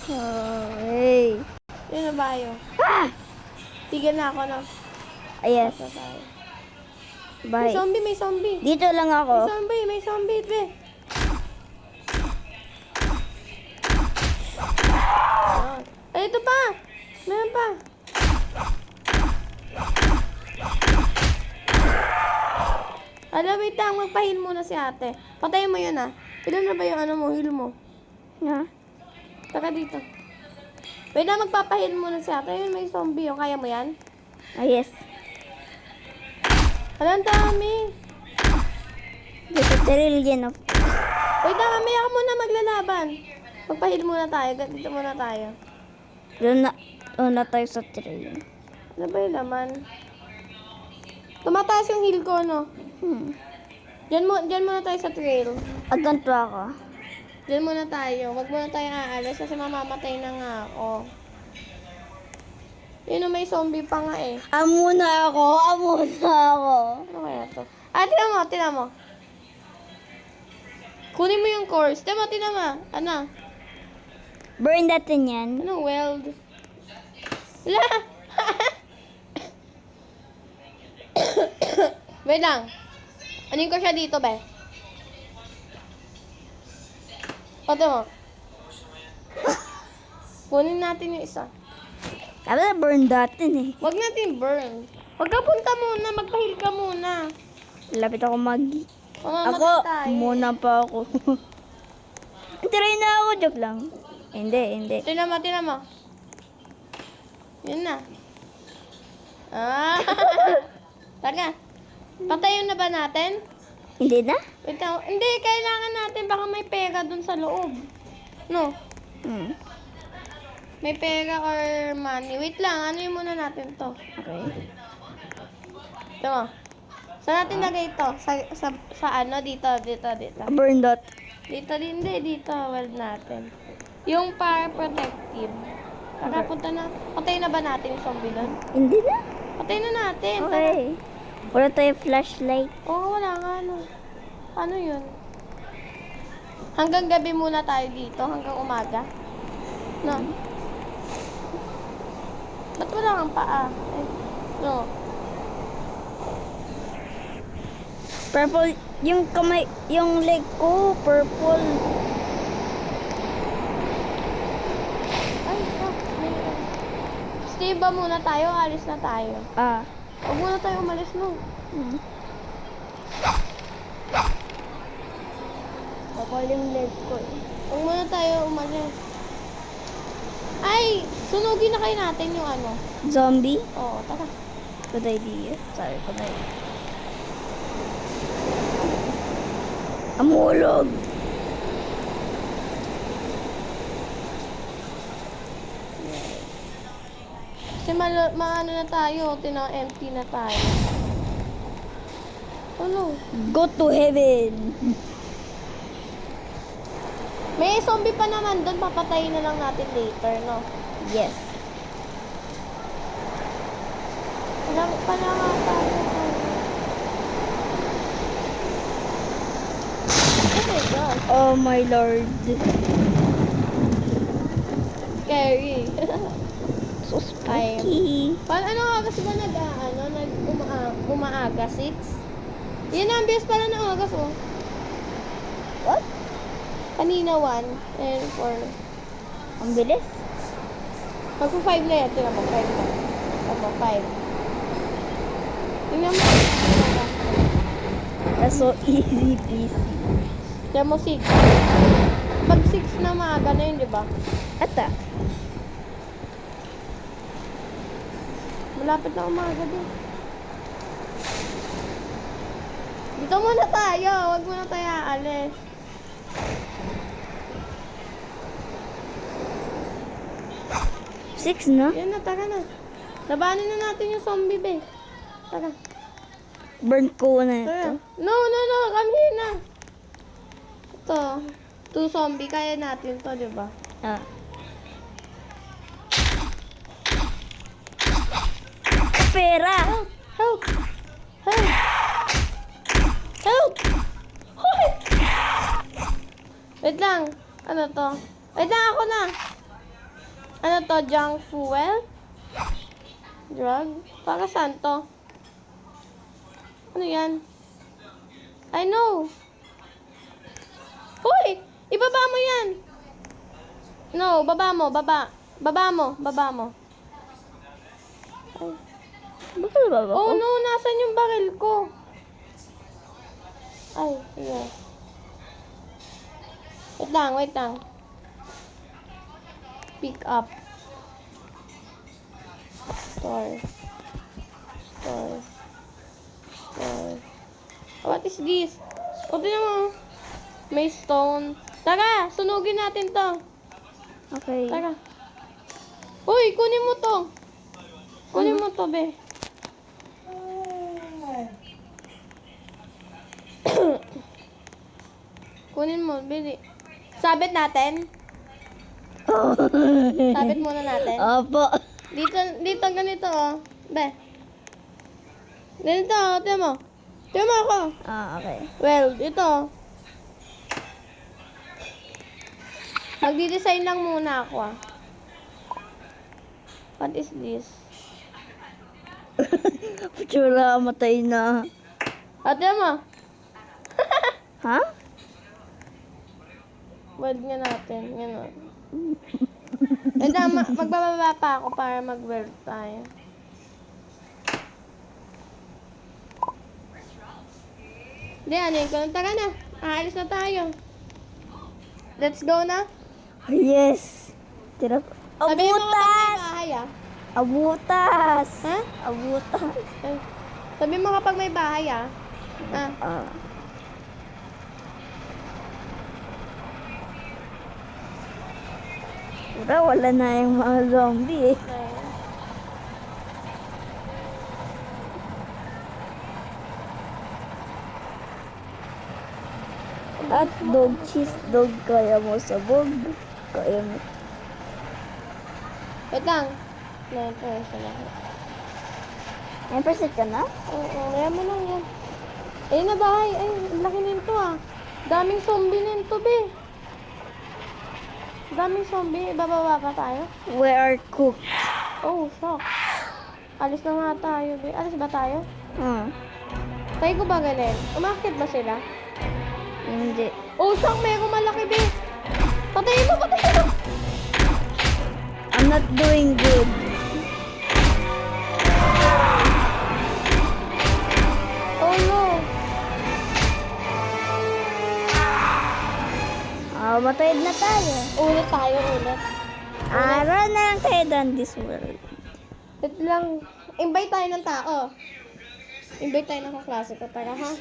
Hey. Yun na ba yun? Ah! Tigil na ako na. Yes. Basta tayo. Bye. May zombie. Dito lang ako. May zombie, be. Ay, ito pa. Meron pa. Alam, wait lang. Magpahil muna si ate. Patayin mo yun, ah. Ilan na ba yung ano mo, heal mo? Ha? Taka dito. Wait lang, magpapahil muna si ate. Ayun, may zombie. Oh. Kaya mo yan? Ah, yes. Alam, dami. Dito, trillion of... Wait lang, mamaya ka muna maglalaban. Magpahil muna tayo. Dito muna tayo. Doon na tayo sa trillion. Ano ba yung laman? Tumataas yung heal ko, no? Diyan muna tayo sa trail. Aganto ako. Diyan muna tayo. Wag muna tayo aalis kasi mamamatay na nga ako. Yun, may zombie pa nga eh. Amuna ako. Ano kaya to? Ah, tinan mo. Kunin mo yung course. Tinan mo. Ano? Burn natin yan. Anong weld? Wala! Wait lang. Anin ko siya dito, be? Pati mo. Kunin natin yung isa. Dapat burn natin eh. Wag natin burn. Wag ka punta muna. Magpahil ka muna. Lapit ako Mamamatay Ako, tayo. muna pa ako. Try na ako, joke lang. Hindi. Tinan mo. Yun na. Ah! Taga, patayin na ba natin? Hindi na? Wait lang. Hindi, kailangan natin. Baka may pera dun sa loob. No? Hmm. May pera or money. Wait lang, ano yung muna natin to? Okay. Ito mo. Saan natin lagay ito? Sa ano? Dito. Burn dot. Dito din, hindi. Dito, weld natin. Yung para protective. Tara, punta na. Patay na ba natin yung zombie doon? Hindi na? Patay na natin. Okay. Wala tayo flashlight. Oo, wala nga, ano. Ano yun? Hanggang gabi muna tayo dito, hanggang umaga. No? Ba't wala kang paa? Eh, no. Purple. Yung kamay, yung leg ko, purple. Ay, may... Stay ba muna tayo? Alis na tayo. Ah. Huwag muna tayo umalis, no. Hmm. Purple yung leg ko. Huwag muna tayo umalis. Ay, sunugin na kayo natin yung ano. Zombie? Oo, tara. Good idea. Sorry, good idea. Amulog. Kasi maano na tayo, empty na tayo. Ano? Go to heaven. May zombie pa naman doon, papatayin na lang natin later, no? Yes. Wala pa na nga tayo. Oh my God. Oh my lord. Scary. So spooky. Ano oras ba umaaga? 6? Yan ang bilis pala ng oras, oh. What? Kanina 1 and 4. Ang bilis. Magpo-5 na yan. Tingnan mo, 5 na. Tama, 5. Tingnan mo. That's so easy peasy. Tingnan mo, 6. Pag 6 na maaga na yun, di ba? Ata. Malapit na umaga din. Dito muna tayo. Huwag muna tayo aalis. Six na? Yan na, tara na. Labanin na natin yung zombie, be. Tara. Burn ko na Tara. ito. No. Kami na. Ito. 2 zombie. Kaya natin to, di ba? Ah. Pera! Help! Help! Help! Hoy! Wait lang. Ano to? Wait lang, ako na. Ano to? Junk fuel? Drug? Para saan to? Ano yan? I know. Hoy! Ibaba mo yan! No, baba mo. Baba mo. Ay. Bakit ba ba? Oh no, nasan yung baril ko? Ay, yeah. Wait lang. Pick up. Store. What is this? O, tignan mo. May stone. Tara, sunugin natin to. Okay. Tara. Uy, kunin mo to. Kunin mo to, be. Kunin mo, bili. Sabit natin. Sabit muna natin. Opo. Dito ganito, oh. Be. Ganito, oh. Tignan mo. Tignan mo ako. Ah, okay. Well, ito. Magdi-design lang muna ako, ah. What is this? Pitsura, matay na. Ate mo. Ha? Weld nga natin. Gano'n. Ito, magbababa pa ako para mag-weld tayo. Hindi, ano yun? Tara na. Aalis na tayo. Let's go na. Yes. Tira. Sabihin mo kapag may Butas! bahay, ah. Abutas. Ha? Abutas. Ay. Sabi mo kapag may bahay, ah. Ah. Ah. Wala na yung mga zombie eh. At dog, cheese dog, kaya mo sabog. Kaya mo. Wait lang. 9% lang. 9% ka na? Oo, kaya mo lang yan. Ayun na bahay. Ay, ang laki nito ah. Daming zombie nito, be. Daming zombie. Bababa pa tayo? We are cooked. Oh, shock. Alis na nga tayo, be. Alis ba tayo? Tayo ko ba galing? Umakit ba sila? Hindi. Oh, shock. Mayroong malaki, be. Patayin mo, patayin mo. I'm not doing good. Oh, no. Matayad na tayo. Ulit tayo, ulit. Araw na lang tayo doon this world. Wait lang. Invite tayo ng tao. Invite tayo ng kaklase ko. Tara, ha?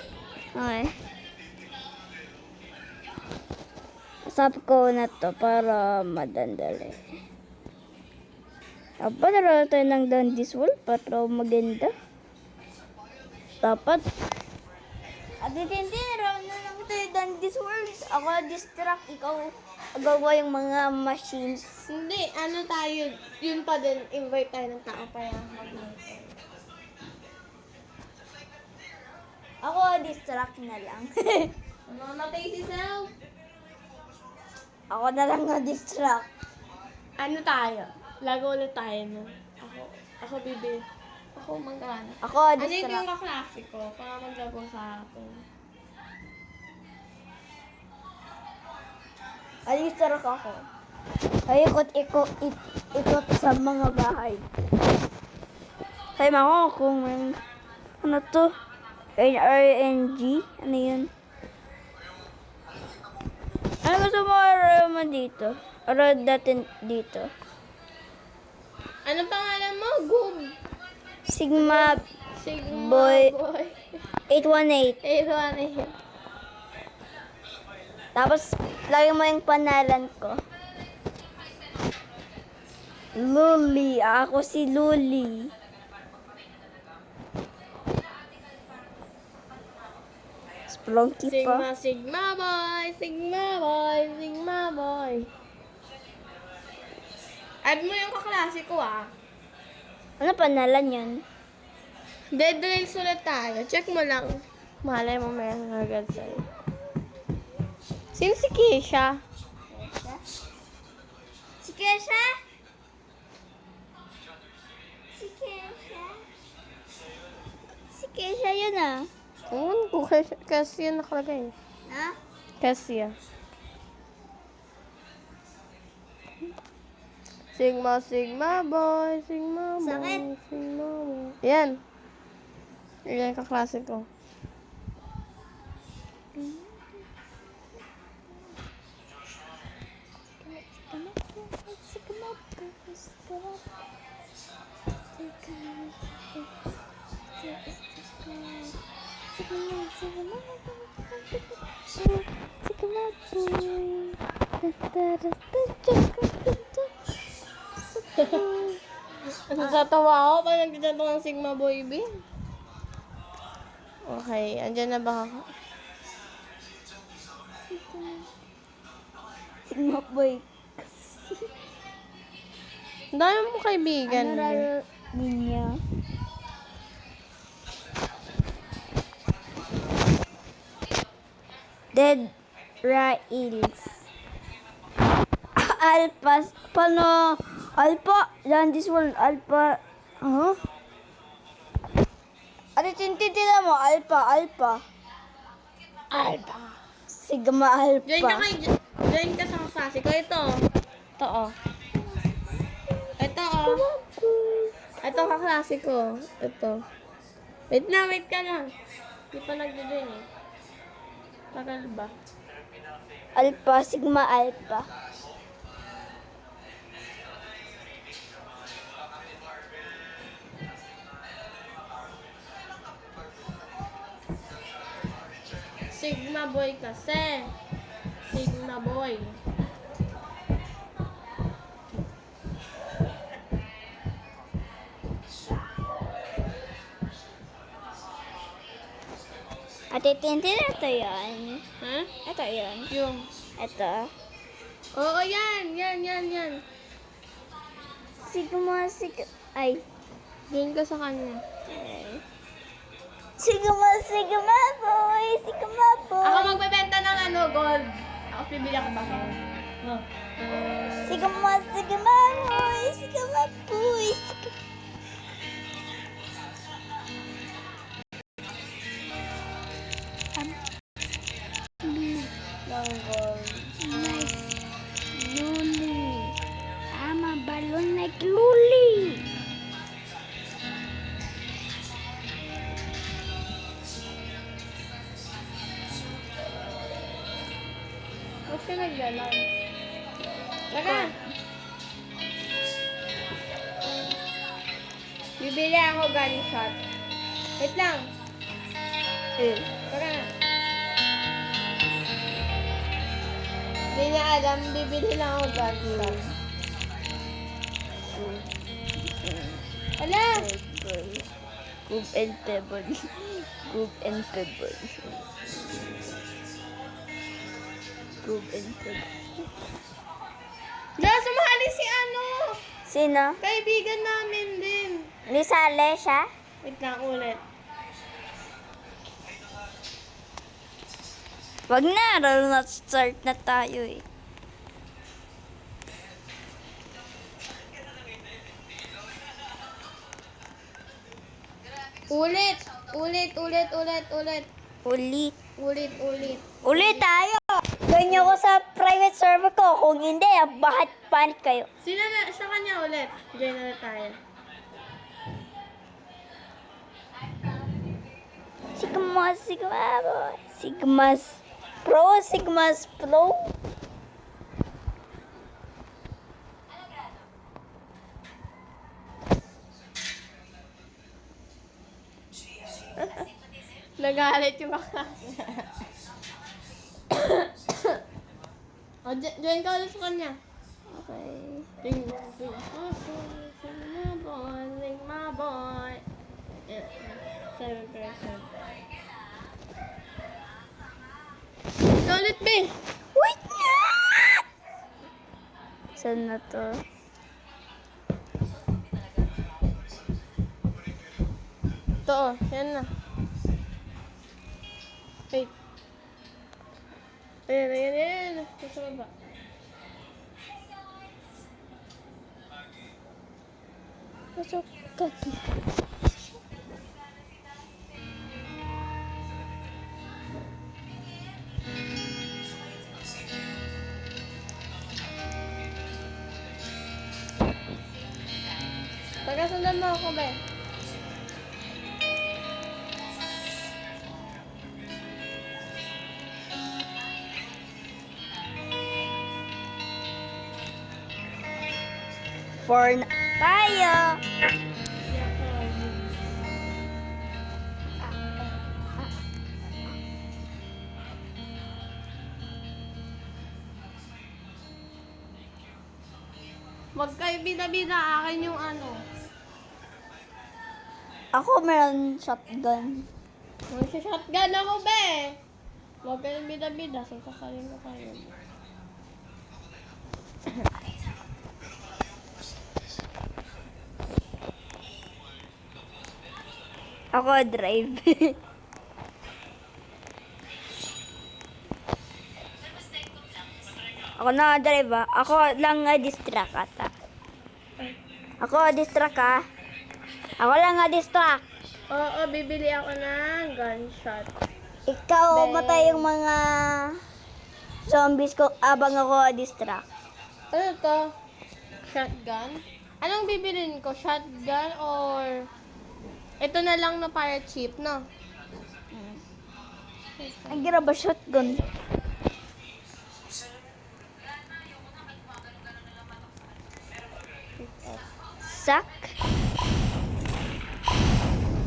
Okay. Sabi ko na to para madandali. Dapat naroon tayo ng down this world para maganda. Dapat. At hindi naroon na lang tayo down this world. Ako distract, ikaw gawa yung mga machines. Hindi, ano tayo, yun pa din, invite tayo ng tao para mag-invite. Ako distract na lang. Mamatay si Sel. Ako na lang na-distract. Ano tayo? Lago ulit tayo, no? Ako bibi. Ako manggana. Ako Ano yung distract. kaklase ko? Para maglago sa akin. Distract ako. Ay, ikot sa mga bahay. Sabi mo kung ano to? RNG? Ano yun? Ano gusto mo mo dito? Or dati dito? Anong pangalan mo? Goob. Sigma Sigma Boy. Boy. 818. 818. Tapos, lagi mo yung panalan ko. Luli. Ako si Luli. Splunky pa. Sigma, Sigma Boy. Sigma Boy. Sigma Boy. Add mo yung kaklase ko, ah. Ano panalan yun? Dead Drills ulit tayo. Check mo lang. Malay mo may agad sa'yo. Sino si Keisha? Si Kesha? Si Kesha? Si Kesha yun ah. Oo, kasi yun nakalagay. Ha? Kasi yan. Sigma, Sigma Boy. Sigma Boy. Sakit. Sigma Boy. Yan. Yan yung kaklase ko. Natatawa ako pag nagtatawa ng Sigma Boy B. Okay, andyan na ba ako? Sigma boy. Ang dami mo kaibigan. Ano Be. raro ninyo? Dead Rails. Alpha. Paano? Alpha. Yan, this world. Alpha. Huh? Ano tinitila mo? Alpha. Alpha. Alpha. Sigma Join ka Alpha. join ka sa kaklase ko. Ito. Ito, oh. Ito, oh. Ito kaklase ko. Ito. Wait na, wait ka lang. Hindi pa nagjo-join eh. Tagal ba? Alpha. Sigma Alpha. Sigma boy kasi. Sigma boy. Ate Tintin, ito yan. Ha? Ito yan. Yung. Ito. Oo, yan. Yan. Sigma, ay. Doon ka sa kanya. Sigma boy. Sigma boy. Ako magbebenta ng ano, gold. Ako bibili ako ba? No. Sigma boy. Sigma boy. Ng gold. Like Luli. I'm a balloon like Luli. Huwag siya naglalang. Tara! Bibili ako gunshot. Wait lang. Tara na. Hindi niya alam, bibili lang ako gunshot. Ala! Coop and pebble. Coop and pebble. Coop and pebble. La, sumali si ano! Sino? Kaibigan namin din. Lisale siya? Wait lang, ulit. Wag na, start na tayo eh. Ulit! Ulit. Ulit tayo! Gawin niyo ko sa private server ko. Kung hindi, bakit panik kayo? Sino na? Sa kanya ulit. Join ulit tayo. Sigma boy. Sigmas Pro. Nagalit yung kaklase. O, join ka ulit sa kanya. Okay. Sigma boy. 7%. Ikaw ulit, be. Wait nga! Saan na to? Ito, yan na. Wait. Ayan. Sa baba. Pasok ka. Pagkasundan mo ako, be. For na tayo. Wag kayo bida-bida. Akin yung ano. Ako meron shotgun. Magsha-shotgun ako, be. Wag kayo bida-bida. Sasakalin ko kayo. Ako drive. Ako na drive ah. Ako lang distract ata. Ako distract ah. Ako lang distract. Oo, bibili ako ng gunshot. Ikaw Then- matay yung mga zombies ko abang ako distract. Ano to? Shotgun? Anong bibilin ko? Shotgun or... Ito na lang na pirate ship, no? Ang gira ba shotgun? Sak?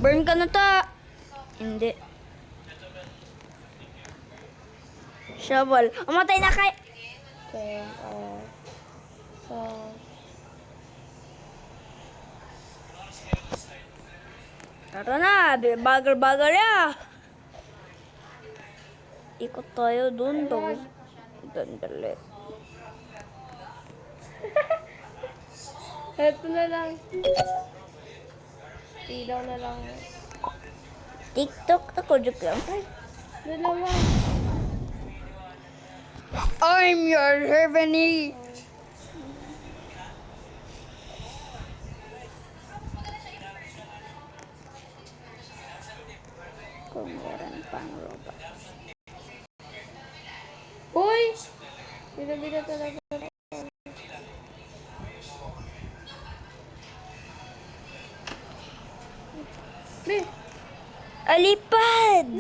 Burn ka na ta. Hindi. Shovel. Umatay na kay... Okay, so, Tara na, bagal-bagal ya. Ikot tayo dun daw. Dandali. eto na lang. Ilaw na lang. TikTok ako, joke lang. Dalawa. I'm your heavenly. Kung meron pang robot. Uy! Bida-bida talaga. Be! Alipad!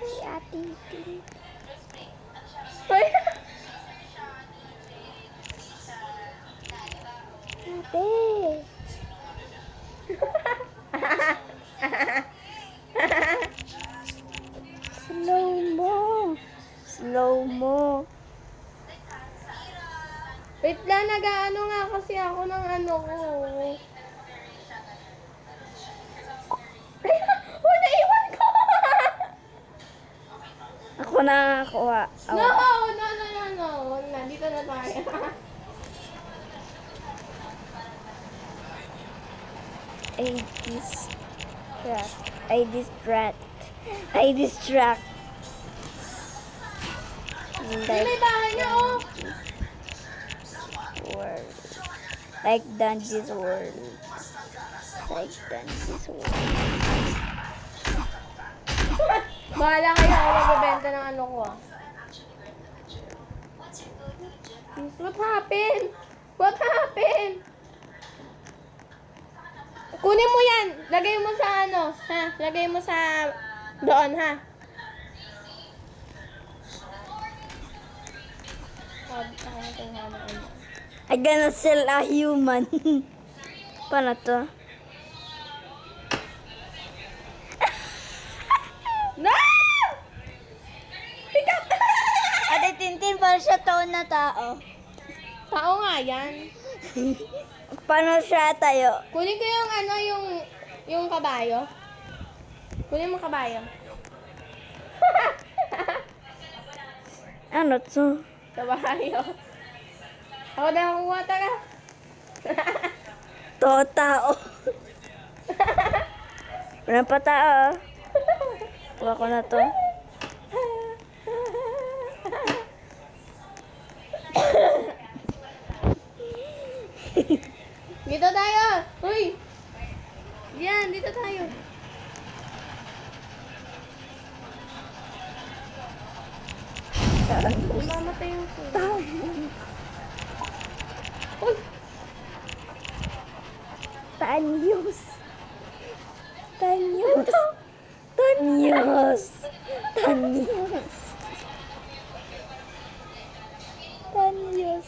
Si Ate Ting. Uy! Ate. Slow mo. Slow mo. Wait lang, nag-ano nga kasi ako ng ano ko. Uy, naiwan ko! Ako na nakakuha. No! Wala, dito na tayo. I distract. May bahay na, oh! World. Like Dandy's world. Like Dandy's world. Bahala kayo ako magbebenta ng ano ko. What happened? What happened? Kunin mo yan. Lagay mo sa ano, ha? Lagay mo sa doon, ha? I'm gonna sell a human. Paano to? No! Pikat! Ate Tintin, paano siya tao na tao? Tao nga yan. Paano siya tayo? Kunin ko yung ano, yung kabayo. Kunin mo kabayo. Ano to? Kabayo. Ako na nakuha, taga. To tao. Wala pa tao. Kuha ko na to. Dito tayo! Uy! Yan, dito tayo. Mamatay yung phone. Uy! Tanyos. Tanyos. Tanyos. Tanyos. Tanyos.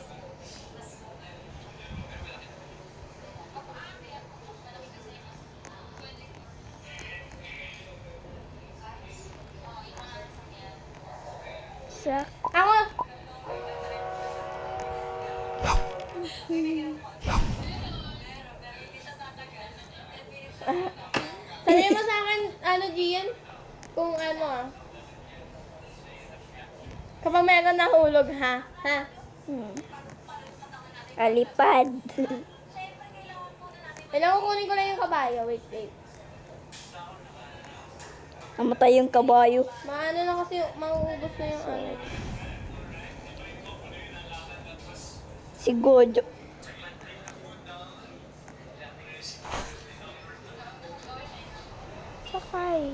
Sak. Ako! Sabihin mo sa akin, ano, Gian? Kung ano, kapag meron nahulog, ha? Ha? Alipad. Kailangan kunin ko lang yung kabayo. Wait. Namatay yung kabayo. Maano na kasi, mauubos na yung ano. Si Gojo. Sakay.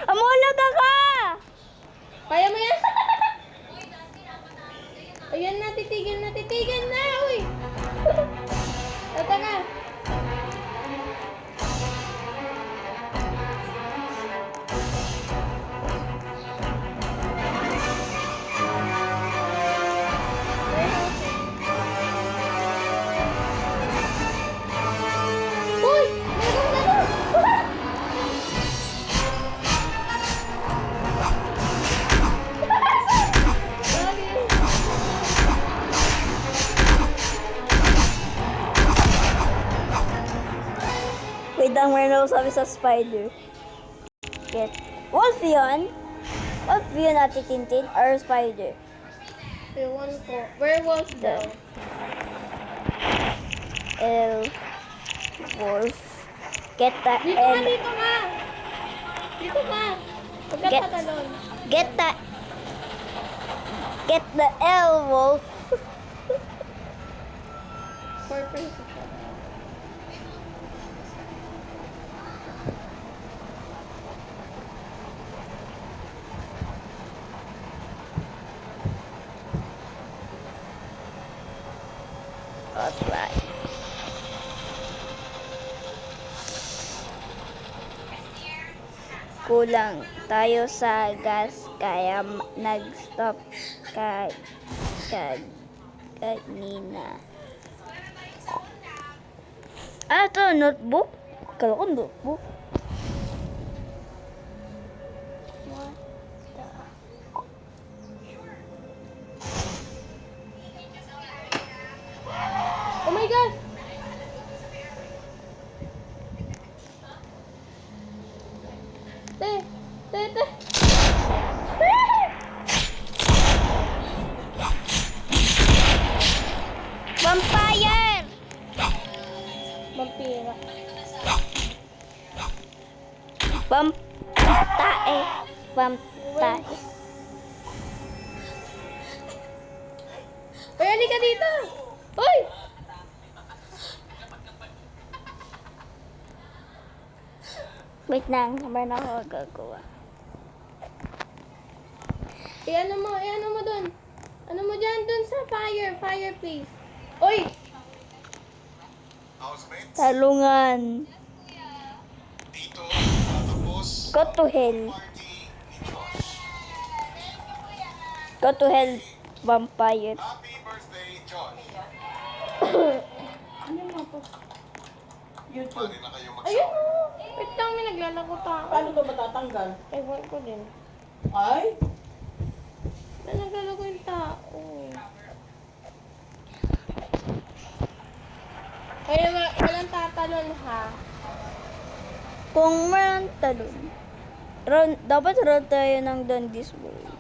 Amulaga ka! Kaya mo yan? Ayan na, titigil na, uy! Ito na. sa spider. Get. Wolf yun? Wolf yun, Ate Tintin? Or spider? Ewan ko. Werewolf daw. L. Wolf. Get the Dito ka, L. dito ka! Dito ka! Huwag ka Get- tatalon. Get the... Get the L, Wolf. Purple siya. Alright. Kulang tayo sa gas kaya nag-stop kanina. Ah, ito, notebook? Kala ko notebook. Oh my God! Te! Te! Te! Vampire! Vampira. Vamptae. Vamptae. Uy, halika dito! Uy! Wait lang, meron ako gagawa. Ano mo dun? Ano mo dyan dun sa fireplace? Uy! Housemates, Talungan. dito natapos Go to hell. party ni Josh. Go to hell, vampire. Happy birthday, Josh. Pwede na kayo Ayun mag-shower. o! Wait lang, may naglalako pa ako. Paano ba matatanggal? Ewan ko din. Ay? May naglalako yung tao. Kaya walang tatalon ha. Kung meron talon. Dapat round tayo ng Dundee's World.